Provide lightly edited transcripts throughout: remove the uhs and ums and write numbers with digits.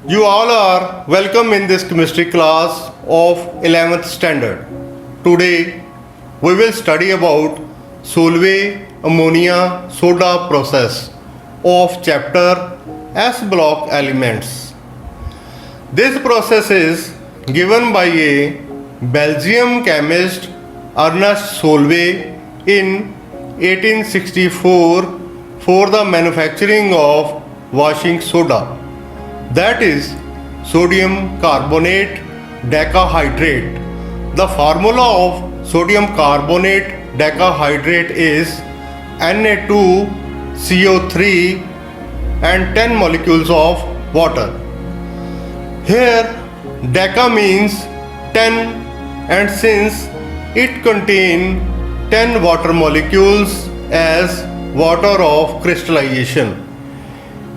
You all are welcome in this chemistry class of 11th standard. Today we will study about Solvay ammonia soda process of chapter S block elements. This process is given by a Belgium chemist Ernest Solvay in 1864 for the manufacturing of washing soda, that is sodium carbonate decahydrate. The formula of sodium carbonate decahydrate is Na2CO3 and 10 molecules of water. Here deca means 10, and since it contains 10 water molecules as water of crystallization,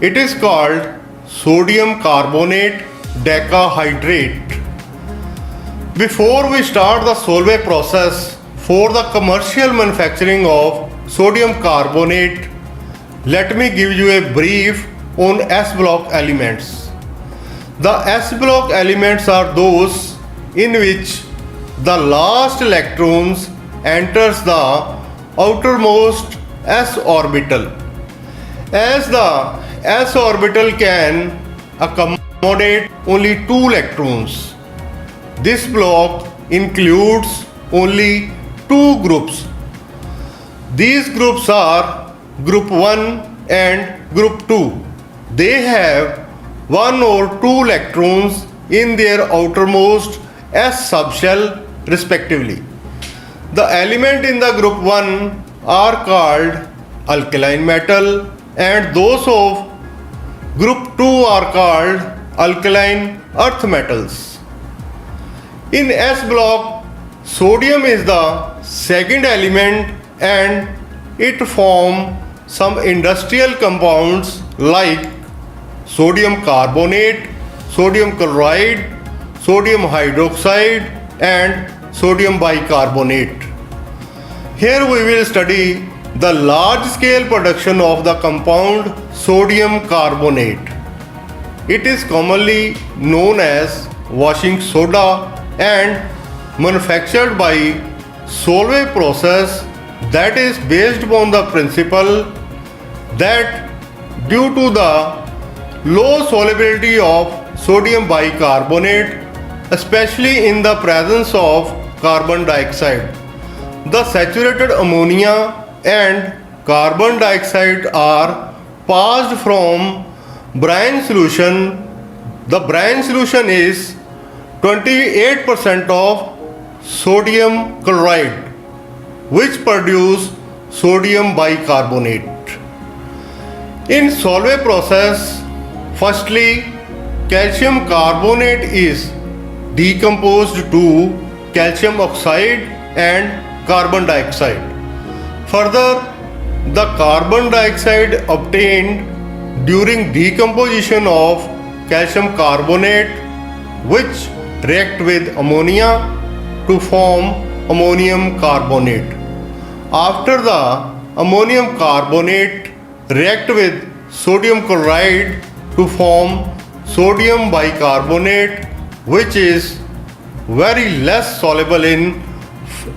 it is called sodium carbonate decahydrate. Before we start the Solvay process for the commercial manufacturing of sodium carbonate, let me give you a brief on S block elements. The S block elements are those in which the last electrons enters the outermost s orbital. As the s orbital can accommodate only 2 electrons, this block includes only 2 groups. These groups are group 1 and group 2. They have 1 or 2 electrons in their outermost s subshell respectively. The element in the group 1 are called alkaline metal, and those of group 2 are called alkaline earth metals. In S block, sodium is the second element and it forms some industrial compounds like sodium carbonate, sodium chloride, sodium hydroxide and sodium bicarbonate. Here we will study the large scale production of the compound sodium carbonate. It is commonly known as washing soda and manufactured by Solvay process, that is based upon the principle that due to the low solubility of sodium bicarbonate, especially in the presence of carbon dioxide, the saturated ammonia and carbon dioxide are passed from brine solution. The brine solution is 28% of sodium chloride, which produce sodium bicarbonate. In Solvay process, firstly calcium carbonate is decomposed to calcium oxide and carbon dioxide. Further, the carbon dioxide obtained during decomposition of calcium carbonate, which react with ammonia to form ammonium carbonate. After the ammonium carbonate react with sodium chloride to form sodium bicarbonate, which is very less soluble in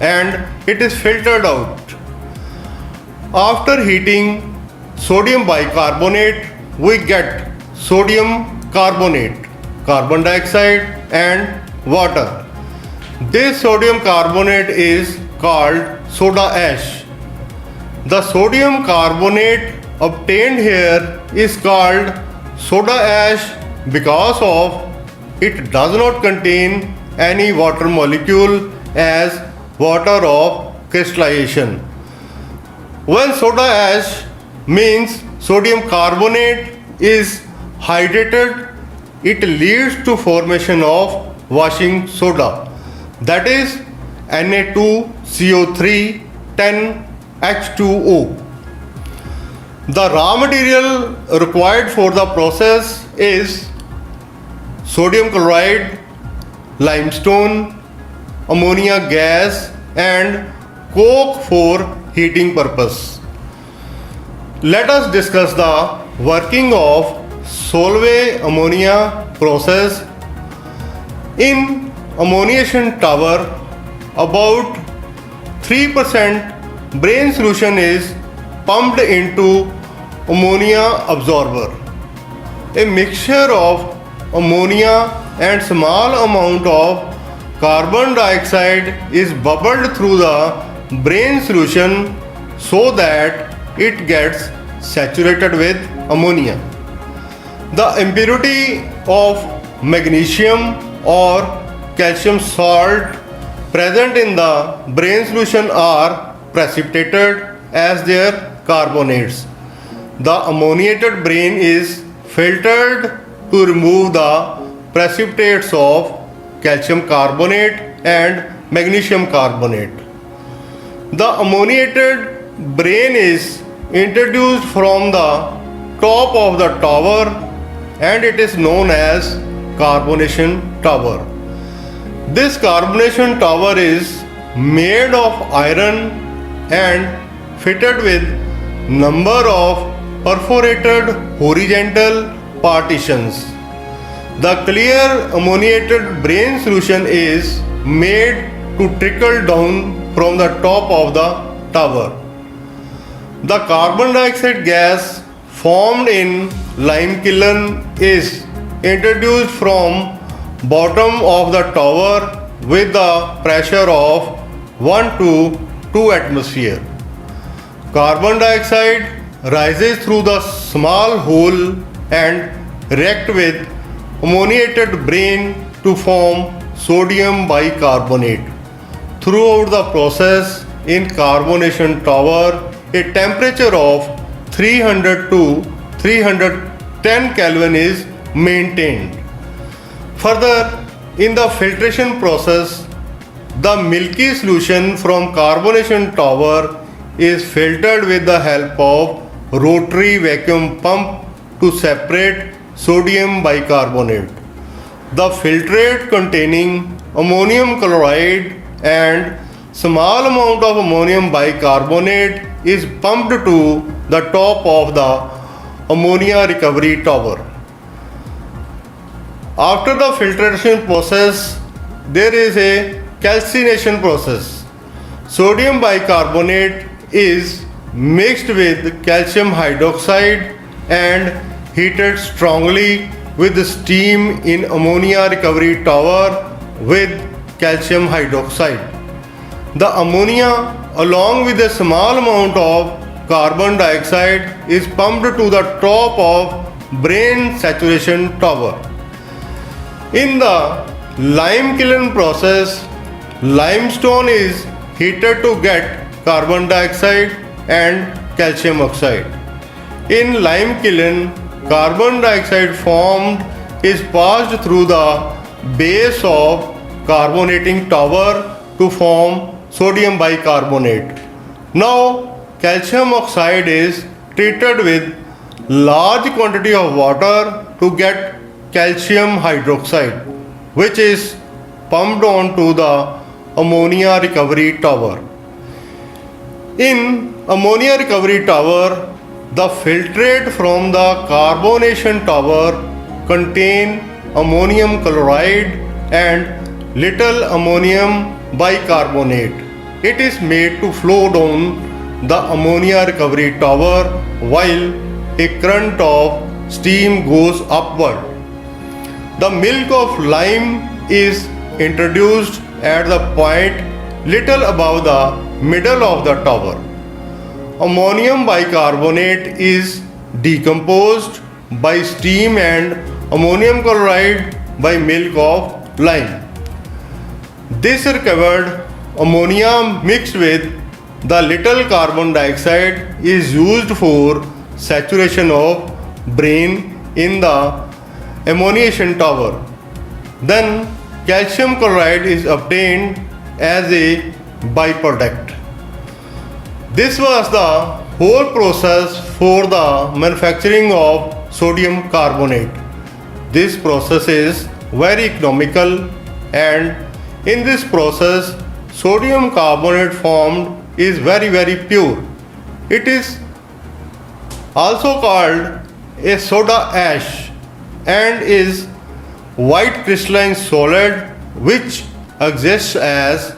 and it is filtered out. After heating sodium bicarbonate, we get sodium carbonate, carbon dioxide and water. This sodium carbonate is called soda ash. The sodium carbonate obtained here is called soda ash because of it does not contain any water molecule as water of crystallization. When soda ash means sodium carbonate is hydrated, it leads to formation of washing soda, that is Na2CO3 10H2O. The raw material required for the process is sodium chloride, limestone, ammonia gas and coke for heating purpose. Let us discuss the working of Solvay ammonia process. In ammoniation tower, about 3% brain solution is pumped into ammonia absorber. A mixture of ammonia and small amount of carbon dioxide is bubbled through the brain solution so that it gets saturated with ammonia. The impurity of magnesium or calcium salt present in the brain solution are precipitated as their carbonates. The ammoniated brain is filtered to remove the precipitates of calcium carbonate and magnesium carbonate. The ammoniated brain is introduced from the top of the tower and it is known as carbonation tower. This carbonation tower is made of iron and fitted with number of perforated horizontal partitions. The clear ammoniated brain solution is made to trickle down from the top of the tower. The carbon dioxide gas formed in lime kiln is introduced from bottom of the tower with the pressure of 1 to 2 atmosphere. Carbon dioxide rises through the small hole and react with ammoniated brain to form sodium bicarbonate. Throughout the process in carbonation tower, a temperature of 300 to 310 Kelvin is maintained. Further, in the filtration process, the milky solution from carbonation tower is filtered with the help of rotary vacuum pump to separate sodium bicarbonate. The filtrate containing ammonium chloride and small amount of ammonium bicarbonate is pumped to the top of the ammonia recovery tower. After the filtration process, there is a calcination process. Sodium bicarbonate is mixed with calcium hydroxide and heated strongly with steam in ammonia recovery tower with calcium hydroxide. The ammonia along with a small amount of carbon dioxide is pumped to the top of brain saturation tower. In the lime kiln process, limestone is heated to get carbon dioxide and calcium oxide. In lime kiln, carbon dioxide formed is passed through the base of carbonating tower to form sodium bicarbonate. Now, calcium oxide is treated with large quantity of water to get calcium hydroxide, which is pumped onto the ammonia recovery tower. In ammonia recovery tower, the filtrate from the carbonation tower contain ammonium chloride and little ammonium bicarbonate. It is made to flow down the ammonia recovery tower while a current of steam goes upward. The milk of lime is introduced at the point little above the middle of the tower. Ammonium bicarbonate is decomposed by steam and ammonium chloride by milk of lime. This recovered ammonia mixed with the little carbon dioxide is used for saturation of brain in the ammoniation tower. Then calcium chloride is obtained as a byproduct. This was the whole process for the manufacturing of sodium carbonate. This process is very economical, and in this process sodium carbonate formed is very pure. It is also called a soda ash and is white crystalline solid which exists as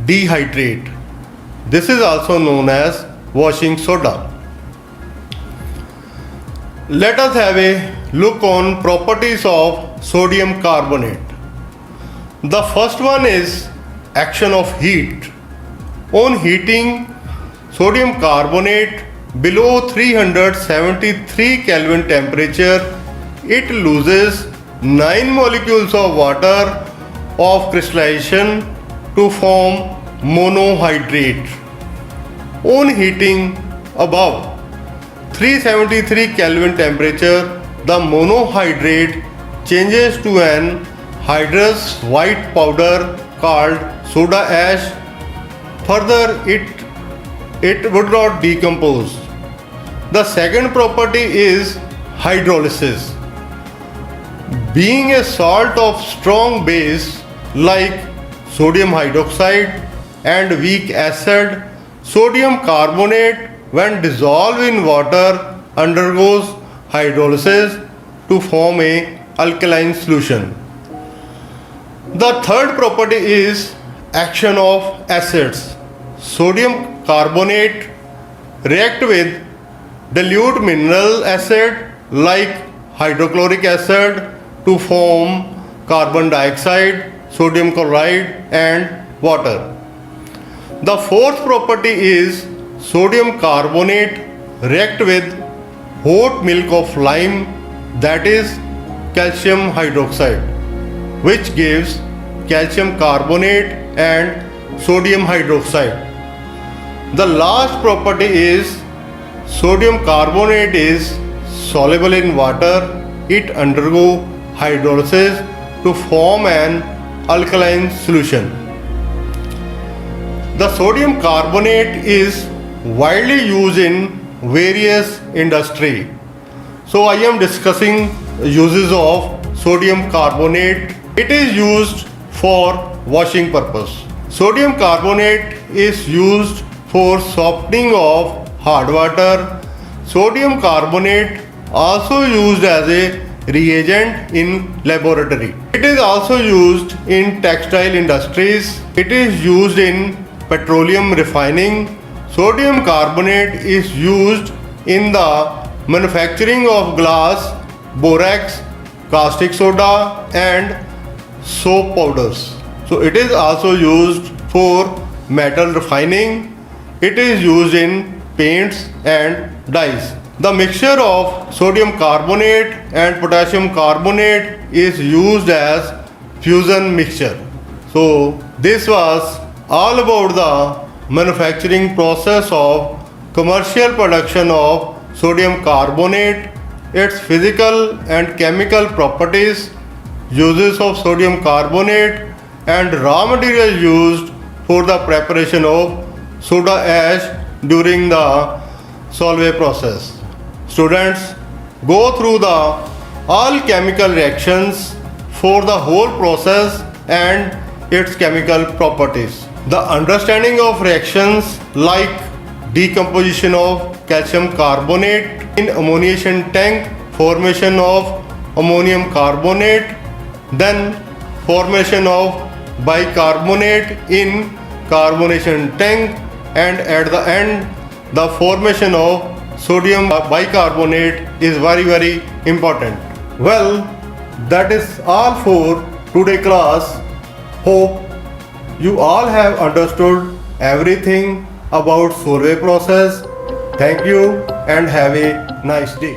dehydrate. This is also known as washing soda. Let us have a look on properties of sodium carbonate. The first one is action of heat. On heating sodium carbonate below 373 Kelvin temperature, it loses 9 molecules of water of crystallization to form monohydrate. On heating above 373 Kelvin temperature, the monohydrate changes to an hydrous white powder called soda ash. Further, it would not decompose. The second property is hydrolysis. Being a salt of strong base like sodium hydroxide and weak acid, sodium carbonate when dissolved in water undergoes hydrolysis to form a alkaline solution. The third property is action of acids. Sodium carbonate react with dilute mineral acid like hydrochloric acid to form carbon dioxide, sodium chloride and water. The fourth property is sodium carbonate react with hot milk of lime, that is calcium hydroxide, which gives calcium carbonate and sodium hydroxide. The last property is sodium carbonate is soluble in water. It undergo hydrolysis to form an alkaline solution. The sodium carbonate is widely used in various industry. So I am discussing uses of sodium carbonate. It is used for washing purpose. Sodium carbonate is used for softening of hard water. Sodium carbonate also used as a reagent in laboratory. It is also used in textile industries. It is used in petroleum refining. Sodium carbonate is used in the manufacturing of glass, borax, caustic soda and soap powders. So it is also used for metal refining. It is used in paints and dyes. The mixture of sodium carbonate and potassium carbonate is used as fusion mixture. So this was all about the manufacturing process of commercial production of sodium carbonate, its physical and chemical properties, uses of sodium carbonate and raw material used for the preparation of soda ash during the Solvay process. Students, go through the all chemical reactions for the whole process and its chemical properties. The understanding of reactions like decomposition of calcium carbonate in ammoniation tank, formation of ammonium carbonate, then formation of bicarbonate in carbonation tank, and at the end the formation of sodium bicarbonate is very important. Well, that is all for today class. Hope you all have understood everything about Solvay process. Thank you and have a nice day.